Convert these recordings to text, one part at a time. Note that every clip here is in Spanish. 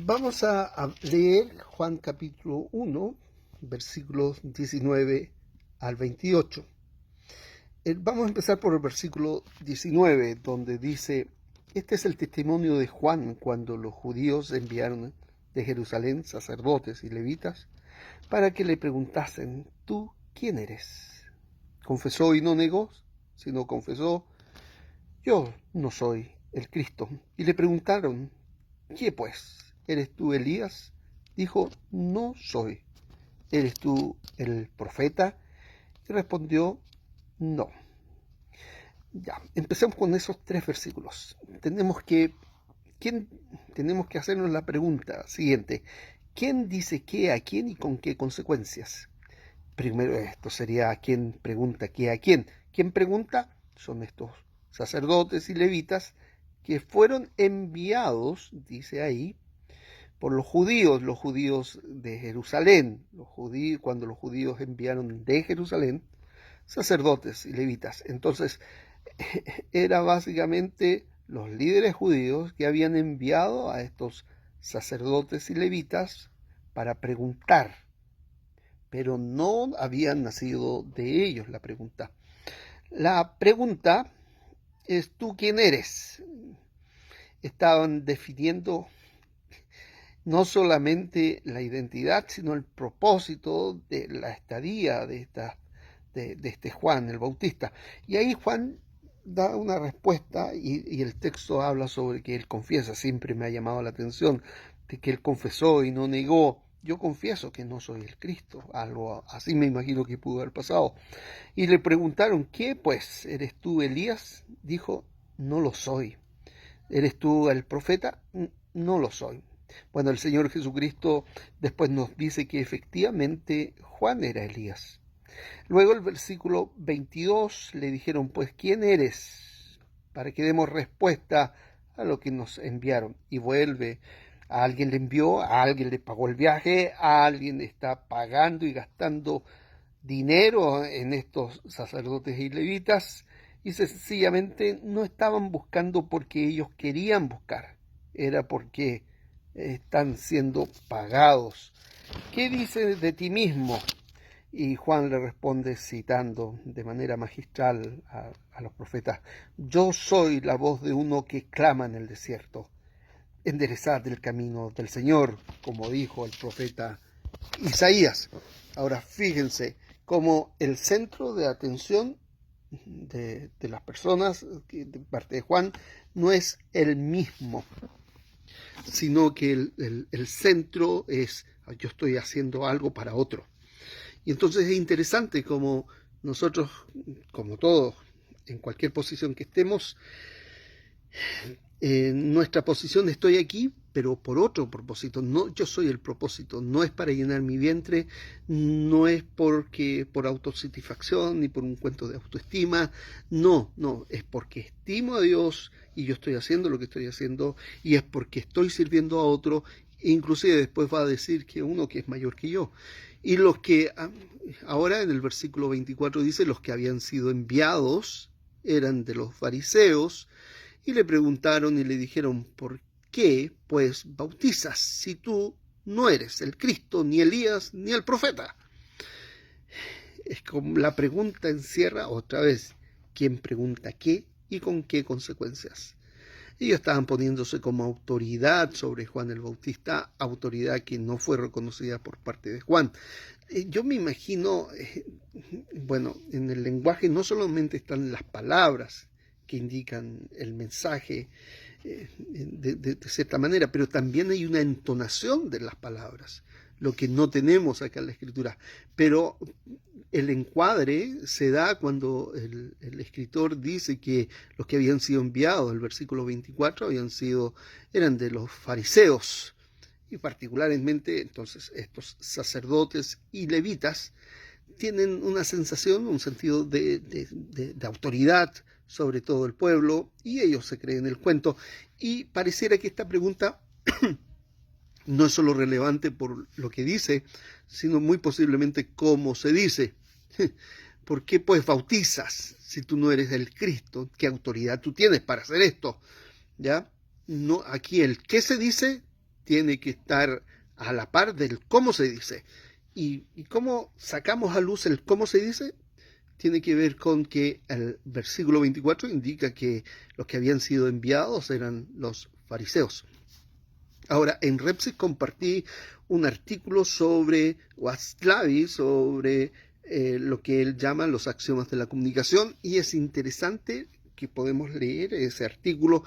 Vamos a leer Juan capítulo 1, versículos 19 al 28. Vamos a empezar por el versículo 19, donde dice: este es el testimonio de Juan cuando los judíos enviaron de Jerusalén sacerdotes y levitas para que le preguntasen: ¿tú quién eres? Confesó y no negó, sino confesó: yo no soy el Cristo. Y le preguntaron: ¿qué pues? ¿Eres tú Elías? Dijo: no soy. ¿Eres tú el profeta? Y respondió: no. Ya, empecemos con esos 3 versículos. Tenemos que hacernos la pregunta siguiente: ¿quién dice qué a quién y con qué consecuencias? Primero, esto sería a quién pregunta qué a quién. ¿Quién pregunta? Son estos sacerdotes y levitas que fueron enviados, dice ahí, por los judíos de Jerusalén, cuando los judíos enviaron de Jerusalén sacerdotes y levitas. Entonces, era básicamente los líderes judíos que habían enviado a estos sacerdotes y levitas para preguntar, pero no habían nacido de ellos la pregunta. La pregunta es: ¿tú quién eres? Estaban definiendo no solamente la identidad, sino el propósito de la estadía de este Juan el Bautista. Y ahí Juan da una respuesta y el texto habla sobre que él confiesa. Siempre me ha llamado la atención de que él confesó y no negó: yo confieso que no soy el Cristo. Algo así me imagino que pudo haber pasado. Y le preguntaron: ¿qué pues? ¿Eres tú Elías? Dijo: no lo soy. ¿Eres tú el profeta? No lo soy. Bueno, el Señor Jesucristo después nos dice que efectivamente Juan era Elías. Luego el versículo 22 le dijeron: pues, ¿quién eres? Para que demos respuesta a lo que nos enviaron. Y vuelve: a alguien le envió, a alguien le pagó el viaje, a alguien está pagando y gastando dinero en estos sacerdotes y levitas, y sencillamente no estaban buscando porque ellos querían buscar, era porque están siendo pagados. ¿Qué dices de ti mismo? Y Juan le responde citando de manera magistral a los profetas: yo soy la voz de uno que clama en el desierto, enderezad el camino del Señor, como dijo el profeta Isaías. Ahora fíjense cómo el centro de atención de las personas de parte de Juan no es el mismo, sino que el centro es: yo estoy haciendo algo para otro. Y entonces es interesante como nosotros, como todos, en cualquier posición que estemos, nuestra posición: estoy aquí, pero por otro propósito. No, yo soy el propósito. No es para llenar mi vientre, no es por autosatisfacción ni por un cuento de autoestima. No, es porque estimo a Dios y yo estoy haciendo lo que estoy haciendo, y es porque estoy sirviendo a otro. Inclusive después va a decir que uno que es mayor que yo. Y los que, ahora en el versículo 24 dice: los que habían sido enviados eran de los fariseos. Y le preguntaron y le dijeron: ¿por qué pues bautizas si tú no eres el Cristo, ni Elías, ni el profeta? Es como la pregunta encierra otra vez: ¿quién pregunta qué y con qué consecuencias? Ellos estaban poniéndose como autoridad sobre Juan el Bautista, autoridad que no fue reconocida por parte de Juan. Yo me imagino, bueno, en el lenguaje no solamente están las palabras que indican el mensaje de cierta manera, pero también hay una entonación de las palabras, lo que no tenemos acá en la escritura. Pero el encuadre se da cuando el escritor dice que los que habían sido enviados, el versículo 24, eran de los fariseos, y particularmente entonces estos sacerdotes y levitas tienen una sensación, un sentido de autoridad sobre todo el pueblo, y ellos se creen el cuento. Y pareciera que esta pregunta no es solo relevante por lo que dice, sino muy posiblemente cómo se dice. ¿Por qué pues bautizas si tú no eres el Cristo? ¿Qué autoridad tú tienes para hacer esto? ¿Ya? No, aquí el qué se dice tiene que estar a la par del cómo se dice. ¿Y cómo sacamos a luz el cómo se dice? Tiene que ver con que el versículo 24 indica que los que habían sido enviados eran los fariseos. Ahora, en Repsik compartí un artículo sobre Václavi, sobre lo que él llama los axiomas de la comunicación, y es interesante que podemos leer ese artículo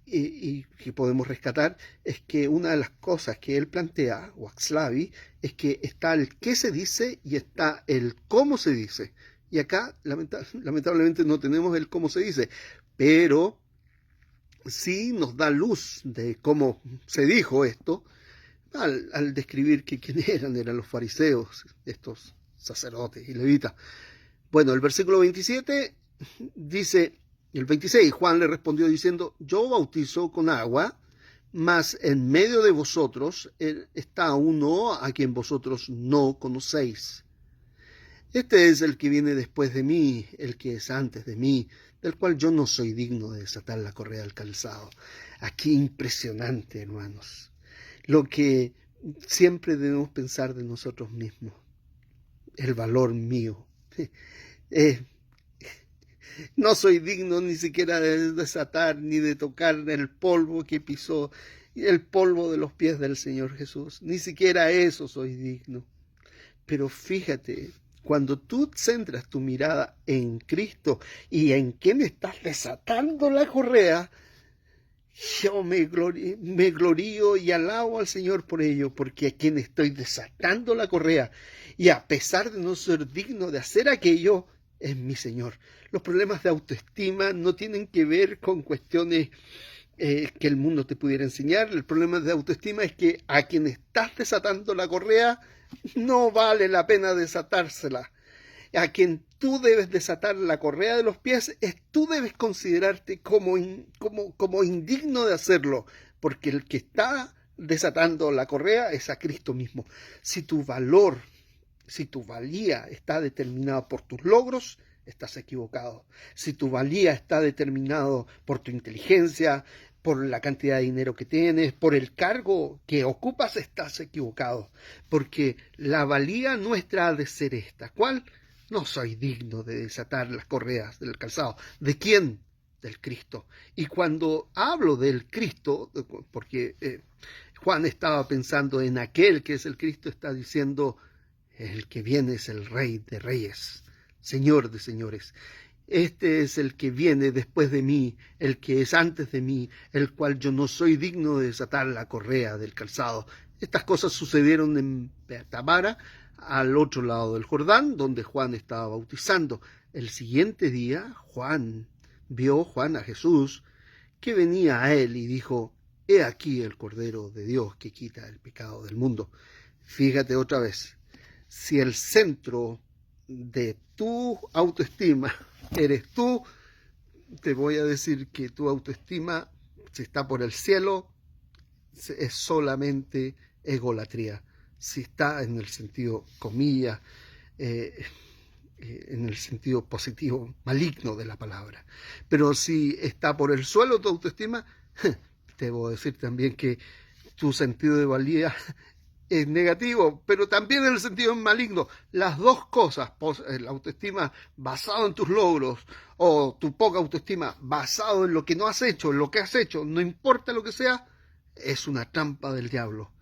y que podemos rescatar, es que una de las cosas que él plantea, Václavi, es que está el qué se dice y está el cómo se dice. Y acá, lamentablemente, no tenemos el cómo se dice, pero sí nos da luz de cómo se dijo esto al describir que quiénes eran los fariseos, estos sacerdotes y levitas. Bueno, el versículo 27 dice, el 26, Juan le respondió diciendo, yo bautizo con agua, mas en medio de vosotros está uno a quien vosotros no conocéis. Este es el que viene después de mí, el que es antes de mí, del cual yo no soy digno de desatar la correa del calzado. Aquí impresionante, hermanos, lo que siempre debemos pensar de nosotros mismos, el valor mío. No soy digno ni siquiera de desatar ni de tocar el polvo que pisó, el polvo de los pies del Señor Jesús. Ni siquiera eso soy digno. Pero fíjate, cuando tú centras tu mirada en Cristo y en quién estás desatando la correa, yo me glorío y alabo al Señor por ello, porque a quien estoy desatando la correa, y a pesar de no ser digno de hacer aquello, es mi Señor. Los problemas de autoestima no tienen que ver con cuestiones que el mundo te pudiera enseñar. El problema de autoestima es que a quien estás desatando la correa no vale la pena desatársela. A quien tú debes desatar la correa de los pies, tú debes considerarte como indigno de hacerlo, porque el que está desatando la correa es a Cristo mismo. Si tu valor, si tu valía está determinada por tus logros, estás equivocado. Si tu valía está determinado por tu inteligencia, por la cantidad de dinero que tienes, por el cargo que ocupas, estás equivocado. Porque la valía nuestra ha de ser esta. ¿Cuál? No soy digno de desatar las correas del calzado. ¿De quién? Del Cristo. Y cuando hablo del Cristo, porque Juan estaba pensando en aquel que es el Cristo, está diciendo, el que viene es el Rey de Reyes, Señor de Señores. Este es el que viene después de mí, el que es antes de mí, el cual yo no soy digno de desatar la correa del calzado. Estas cosas sucedieron en Betamara, al otro lado del Jordán, donde Juan estaba bautizando. El siguiente día, vio a Jesús, que venía a él y dijo, he aquí el Cordero de Dios que quita el pecado del mundo. Fíjate otra vez, si el centro de tu autoestima eres tú, te voy a decir que tu autoestima, si está por el cielo, es solamente egolatría. Si está en el sentido, comillas, en el sentido positivo, maligno de la palabra. Pero si está por el suelo tu autoestima, te voy a decir también que tu sentido de valía es negativo, pero también en el sentido maligno. Las dos cosas, la autoestima basado en tus logros o tu poca autoestima basado en lo que no has hecho, en lo que has hecho, no importa lo que sea, es una trampa del diablo.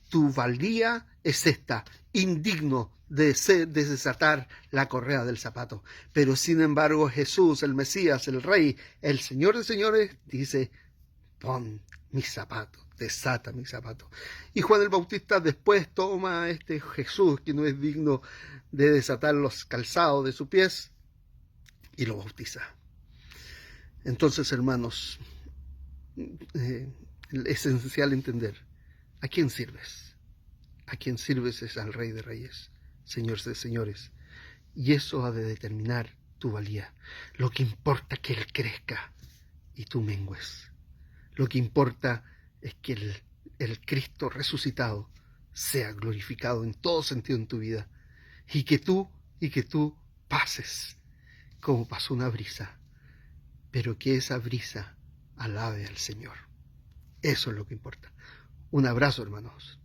Tu valía es esta, indigno de desatar la correa del zapato. Pero sin embargo Jesús, el Mesías, el Rey, el Señor de señores, dice, pon mis zapatos, desata mis zapatos. Y Juan el Bautista después toma a este Jesús que no es digno de desatar los calzados de sus pies y lo bautiza. Entonces, hermanos, es esencial entender a quién sirves. A quién sirves es al Rey de Reyes, Señor de señores. Y eso ha de determinar tu valía. Lo que importa es que Él crezca y tú mengues. Lo que importa es que el Cristo resucitado sea glorificado en todo sentido en tu vida y que tú pases como pasó una brisa, pero que esa brisa alabe al Señor. Eso es lo que importa. Un abrazo, hermanos.